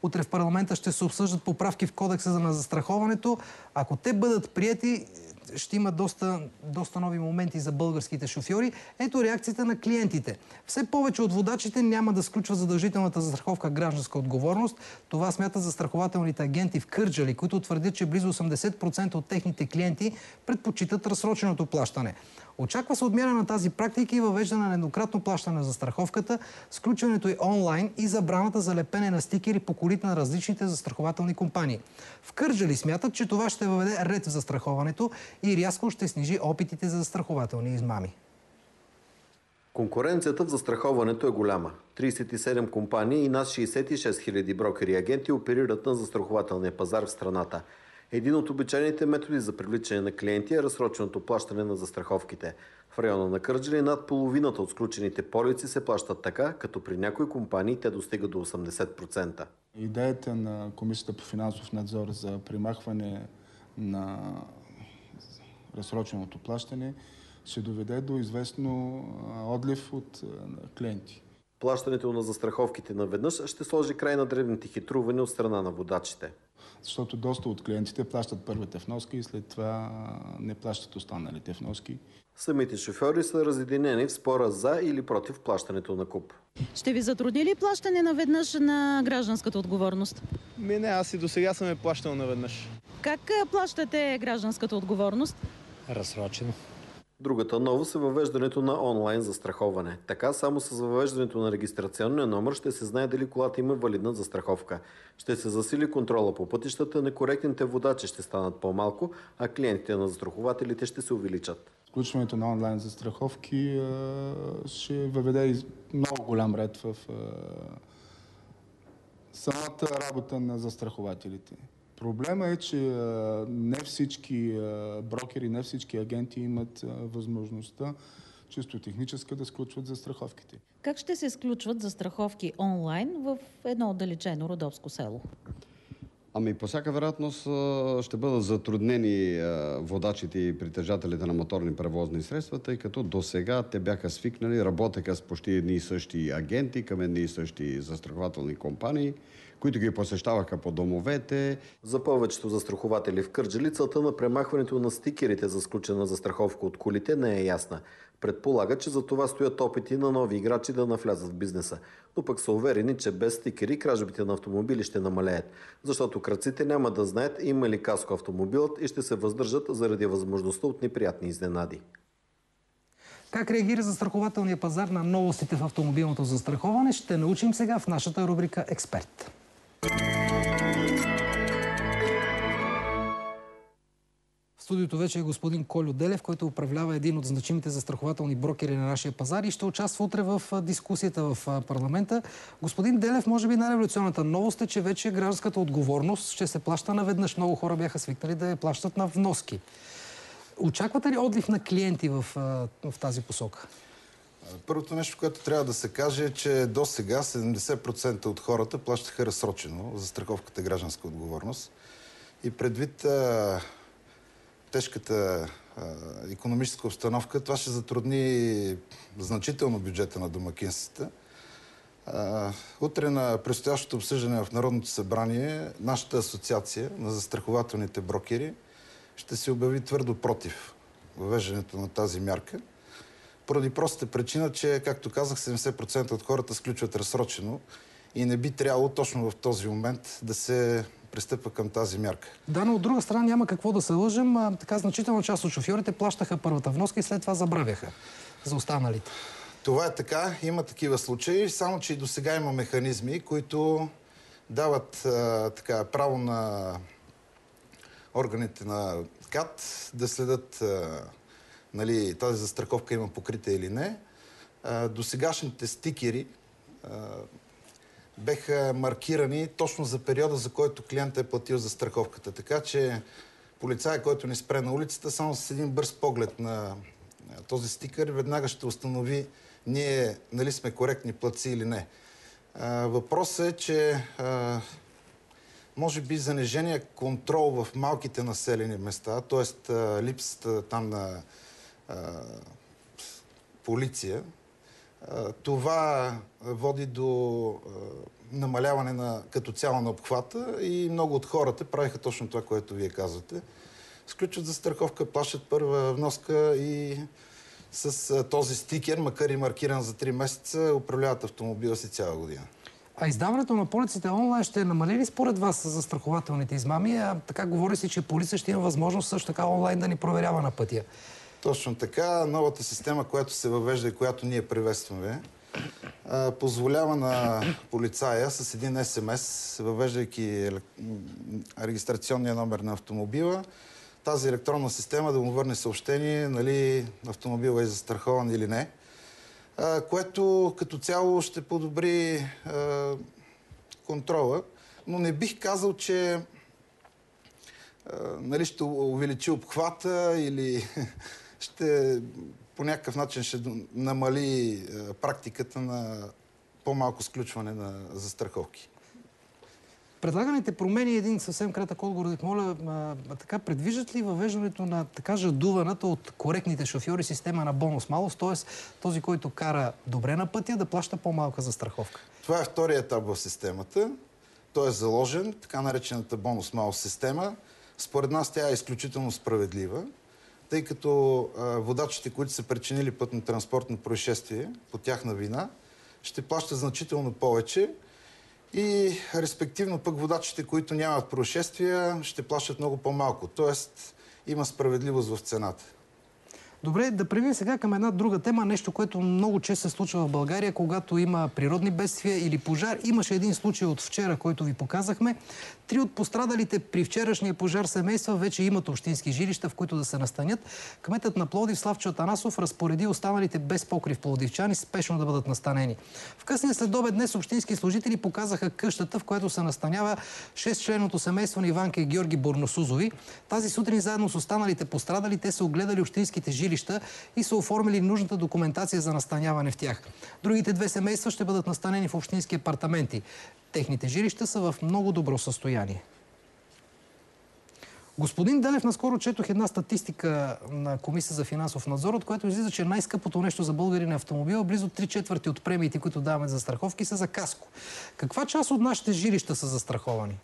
Утре в парламента ще се обсъждат поправки в кодекса на застраховането. Ако те бъдат приети, ще има доста нови моменти за българските шофьори. Ето реакцията на клиентите. Все повече от водачите няма да сключват задължителната застраховка гражданска отговорност. Това смятат застрахователните агенти в Кърджали, които твърдят, че близо 80% от техните клиенти предпочитат разсроченото плащане. Очаква се отмяна на тази практика и въвеждане на еднократно плащане на застраховката, сключването й онлайн и забраната за лепене на стикери по колите на различните застрахователни компании. В Кърджали смятат, че това ще въведе ред в застраховането и рязко ще снижи опитите за застрахователни измами. Конкуренцията в застраховането е голяма. 37 компании и над 66 000 брокери и агенти оперират на застрахователния пазар в страната. Един от обичайните методи за привличане на клиенти е разсроченото плащане на застраховките. В района на Кърджали над половината от сключените полици се плащат така, като при някои компании те достигат до 80%. Идеята на Комисията по финансов надзор за премахване на разсроченото плащане ще доведе до известно отлив от клиенти. Плащането на застраховките наведнъж ще сложи край на древните хитрувания от страна на водачите. Защото доста от клиентите плащат първите вноски и след това не плащат останалите вноски. Самите шофьори са разединени в спора за или против плащането на КУП. Ще ви затрудни ли плащане наведнъж на гражданската отговорност? Не, аз и до сега съм плащал наведнъж. Как плащате гражданската отговорност? Разсрочено. Другата новост е въвеждането на онлайн застраховане. Така само с въвеждането на регистрационния номер ще се знае дали колата има валидна застраховка. Ще се засили контрола по пътищата, некоректните водачи ще станат по-малко, а клиентите на застрахователите ще се увеличат. Включването на онлайн застраховки ще въведе много голям ред в самата работа на застрахователите. Проблема е, че не всички брокери, не всички агенти имат възможността чисто техническа да сключват застраховките. Как ще се сключват застраховки онлайн в едно отдалечено родопско село? Ами по всяка вероятност ще бъдат затруднени водачите и притежателите на моторни превозни средства, тъй като до сега те бяха свикнали, работеха с почти едни и същи агенти към едни и същи застрахователни компании, които ги посещаваха по домовете. За повечето застрахователи в Кърджали целта на премахването на стикерите за сключена застраховка от колите не е ясна. Предполагат, че за това стоят опити на нови играчи да навлязат в бизнеса. Но пък са уверени, че без стикери кражбите на автомобили ще намалеят, защото крадците няма да знаят има ли каско автомобилът и ще се въздържат заради възможността от неприятни изненади. Как реагира застрахователния пазар на новостите в автомобилното застраховане, ще научим сега в нашата рубрика «Експерт». В студиото вече е господин Кольо Делев, който управлява един от значимите застрахователни брокери на нашия пазар и ще участва утре в дискусията в парламента. Господин Делев, може би най-революционната новост е, че вече гражданската отговорност ще се плаща наведнъж. Много хора бяха свикнали да я плащат на вноски. Очаквате ли отлив на клиенти в тази посока? Първото нещо, което трябва да се каже е, че до сега 70% от хората плащаха разсрочено за страховката гражданска отговорност. И предвид тежката икономическа обстановка, това ще затрудни значително бюджета на домакинствата. Утре на предстоящото обсъждане в Народното събрание нашата асоциация на застрахователните брокери ще се обяви твърдо против въвеждането на тази мярка. Поради простата причина, че, както казах, 70% от хората сключват разсрочено и не би трябвало точно в този момент да се пристъпва към тази мярка. Да, но от друга страна няма какво да се лъжем. Така значителна част от шофьорите плащаха първата вноска и след това забравяха за останалите. Това е така. Има такива случаи, само че и до сега има механизми, които дават право на органите на КАТ да следят тази застраховка има покрита или не. Досегашните стикери беха маркирани точно за периода, за който клиентът е платил застраховката. Така че полицай, който ни спре на улицата, само с един бърз поглед на този стикер, веднага ще установи ние нали сме коректни платци или не. Въпросът е, че може би занижения контрол в малките населени места, т.е. липсата там на полиция, Това води до намаляване като цяло на обхвата и много от хората правиха точно това, което вие казвате. Сключват застраховка, плащат първа вноска и с този стикер, макар и маркиран за 3 месеца, управляват автомобила си цяла година. А издаването на полиците онлайн ще намали ли според вас застрахователните измами? Така говори се, че полиция ще има възможност също така онлайн да ни проверява на пътя. Точно така. Новата система, която се въвежда и която ние приветстваме, позволява на полицая с един СМС, въвеждайки регистрационния номер на автомобила, тази електронна система да му върне съобщение, нали, автомобилът е застрахован или не, което като цяло ще подобри контрола, но не бих казал, че нали, ще увеличи обхвата или по някакъв начин ще намали практиката на по-малко сключване на застраховки. Предлаганите промени, един съвсем кратък отговор, да моля, така предвиждат ли въвеждането на така жадуваната от коректните шофьори система на бонус-малус, т.е. този, който кара добре на пътя, да плаща по-малка застраховка? Това е втория етап в системата. Той е заложен, така наречената бонус-малус система. Според нас тя е изключително справедлива, тъй като водачите, които са причинили пътно-транспортно происшествие по тяхна вина, ще плащат значително повече и респективно пък водачите, които нямат происшествия, ще плащат много по-малко. Тоест има справедливост в цената. Добре, да преминем сега към една друга тема, нещо, което много често се случва в България, когато има природни бедствия или пожар. Имаше един случай от вчера, който ви показахме. 3 от пострадалите при вчерашния пожар семейства вече имат общински жилища, в които да се настанят. Кметът на Пловдив Славчо Атанасов разпореди останалите без покрив пловдивчани спешно да бъдат настанени. В късния следобед днес общински служители показаха къщата, в която се настанява 6-членното семейство на Иванка и Георги Борносузови. Тази сутрин заедно с останалите пострадали те са огледали общинските жилища и са оформили нужната документация за настаняване в тях. Другите 2 семейства ще бъдат настанени в общински апартаменти. Техните жилища са в много добро състояние. Господин Денев, наскоро четох една статистика на Комисия за финансов надзор, от което излиза, че най-скъпото нещо за българин е автомобила. Близо 3/4 от премиите, които даваме за страховки, са за каско. Каква част от нашите жилища са застраховани?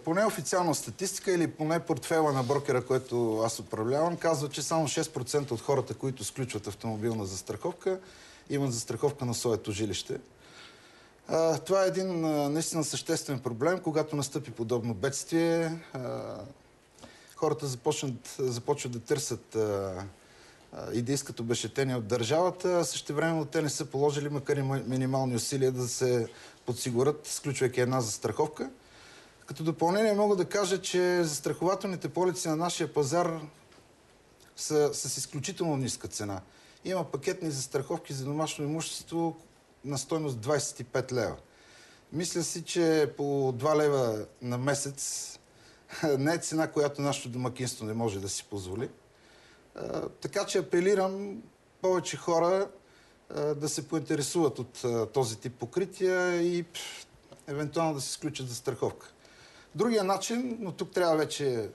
Поне официална статистика или поне портфела на брокера, който аз управлявам, казва, че само 6% от хората, които сключват автомобилна застраховка, имат застраховка на своето жилище. Това е един наистина съществен проблем, когато настъпи подобно бедствие. Хората започват да търсят и да искат обезщетение от държавата. Същевременно те не са положили, макар и минимални усилия, да се подсигурят, сключвайки една застраховка. Като допълнение мога да кажа, че застрахователните полици на нашия пазар са с изключително ниска цена. Има пакетни застраховки за домашно имущество на стойност 25 лева. Мисля си, че по 2 лева на месец не е цена, която нашето домакинство не може да си позволи. Така че апелирам повече хора да се поинтересуват от този тип покрития и евентуално да се сключат застраховка. Другия начин, но тук трябва вече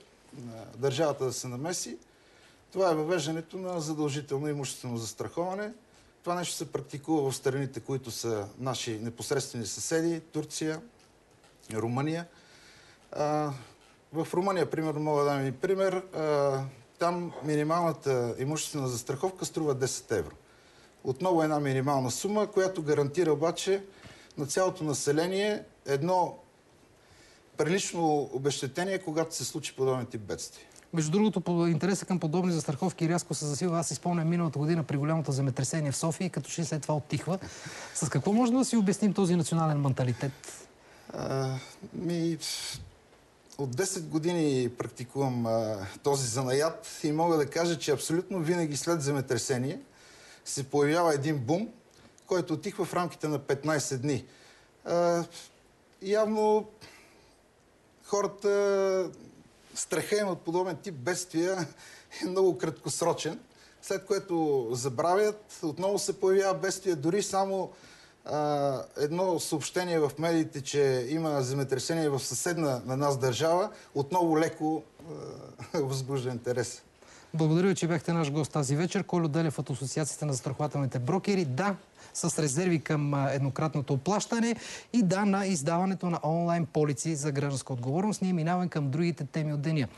държавата да се намеси, това е въвеждането на задължително имуществено застраховане. Това нещо се практикува в страните, които са наши непосредствени съседи, Турция, Румъния. В Румъния, примерно, мога да дам и пример, там минималната имуществена застраховка струва 10 евро. Отново една минимална сума, която гарантира обаче на цялото население едно прилично обезщетение, когато се случи подобен тип бедствие. Между другото, по интереса към подобни застраховки рязко се засилва. Аз си спомням миналата година при голямото земетресение в София, като че след това оттихва. С какво може да си обясним този национален менталитет? От 10 години практикувам този занаят и мога да кажа, че абсолютно винаги след земетресение се появява един бум, който отихва в рамките на 15 дни. Явно хората, страха им от подобен тип бедствия е много краткосрочен, след което забравят, отново се появява бедствие, дори само едно съобщение в медиите, че има земетресение в съседна на нас държава, отново леко възбужда интерес. Благодаря, че бяхте наш гост тази вечер. Кольо Делев от Асоциацията на застрахователните брокери. Да, с резерви към еднократното оплащане и да, на издаването на онлайн полици за гражданска отговорност. Ние минаваме към другите теми от деня.